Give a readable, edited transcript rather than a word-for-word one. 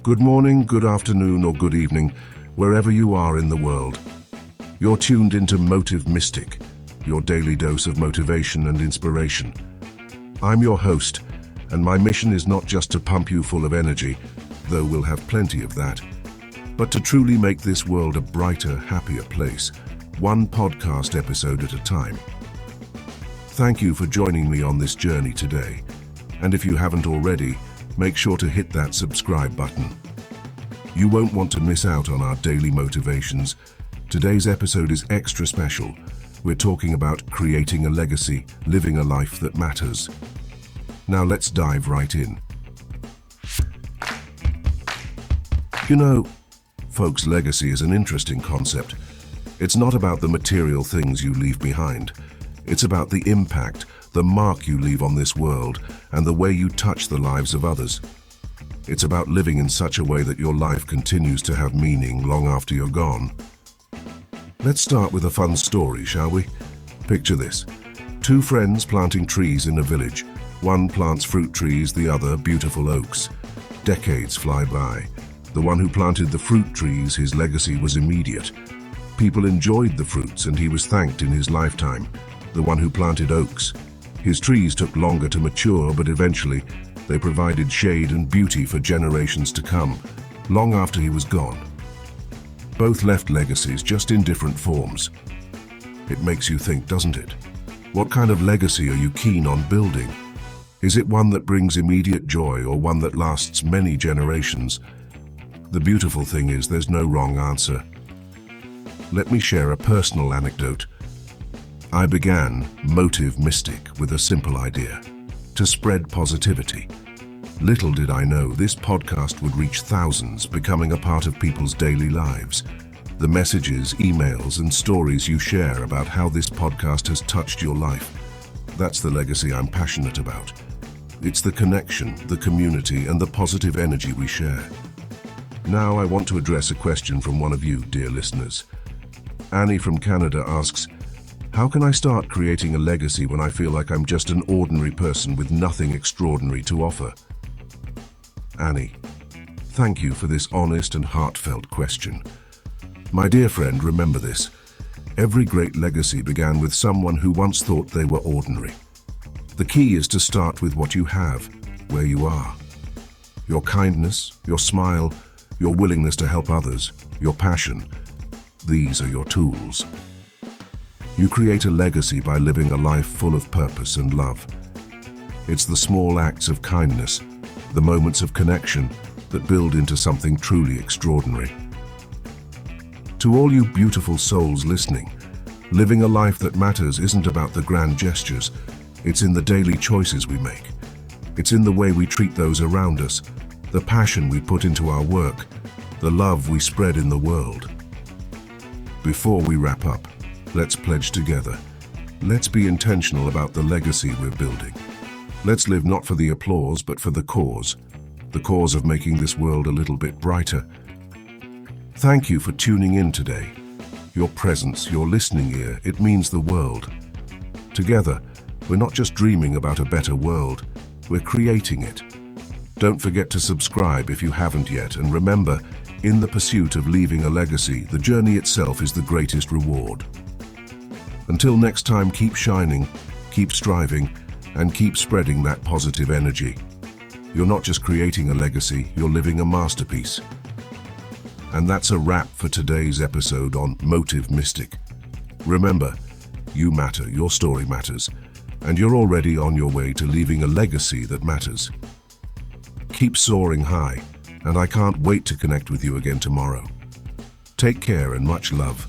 Good morning, good afternoon, or good evening, wherever you are in the world. You're tuned into Motive Mystic, your daily dose of motivation and inspiration. I'm your host, and my mission is not just to pump you full of energy, though we'll have plenty of that, but to truly make this world a brighter, happier place, one podcast episode at a time. Thank you for joining me on this journey today, and if you haven't already, make sure to hit that subscribe button. You won't want to miss out on our daily motivations. Today's episode is extra special. We're talking about creating a legacy, living a life that matters. Now let's dive right in. You know, folks, legacy is an interesting concept. It's not about the material things you leave behind. It's about the impact, the mark you leave on this world, and the way you touch the lives of others. It's about living in such a way that your life continues to have meaning long after you're gone. Let's start with a fun story, shall we? Picture this. Two friends planting trees in a village. One plants fruit trees, the other beautiful oaks. Decades fly by. The one who planted the fruit trees, his legacy was immediate. People enjoyed the fruits and he was thanked in his lifetime. The one who planted oaks, his trees took longer to mature, but eventually they provided shade and beauty for generations to come, long after he was gone. Both left legacies, just in different forms. It makes you think, doesn't it? What kind of legacy are you keen on building? Is it one that brings immediate joy or one that lasts many generations? The beautiful thing is there's no wrong answer. Let me share a personal anecdote. I began Motive Mystic with a simple idea: to spread positivity. Little did I know this podcast would reach thousands, becoming a part of people's daily lives. The messages, emails, and stories you share about how this podcast has touched your life, that's the legacy I'm passionate about. It's the connection, the community, and the positive energy we share. Now I want to address a question from one of you, dear listeners. Annie from Canada asks, how can I start creating a legacy when I feel like I'm just an ordinary person with nothing extraordinary to offer? Annie, thank you for this honest and heartfelt question. My dear friend, remember this. Every great legacy began with someone who once thought they were ordinary. The key is to start with what you have, where you are. Your kindness, your smile, your willingness to help others, your passion. These are your tools. You create a legacy by living a life full of purpose and love. It's the small acts of kindness, the moments of connection that build into something truly extraordinary. To all you beautiful souls listening, living a life that matters isn't about the grand gestures. It's in the daily choices we make. It's in the way we treat those around us, the passion we put into our work, the love we spread in the world. Before we wrap up, let's pledge together. Let's be intentional about the legacy we're building. Let's live not for the applause, but for the cause of making this world a little bit brighter. Thank you for tuning in today. Your presence, your listening ear, it means the world. Together, we're not just dreaming about a better world, we're creating it. Don't forget to subscribe if you haven't yet, and remember, in the pursuit of leaving a legacy, the journey itself is the greatest reward. Until next time, keep shining, keep striving, and keep spreading that positive energy. You're not just creating a legacy, you're living a masterpiece. And that's a wrap for today's episode on Motive Mystic. Remember, you matter, your story matters, and you're already on your way to leaving a legacy that matters. Keep soaring high, and I can't wait to connect with you again tomorrow. Take care and much love.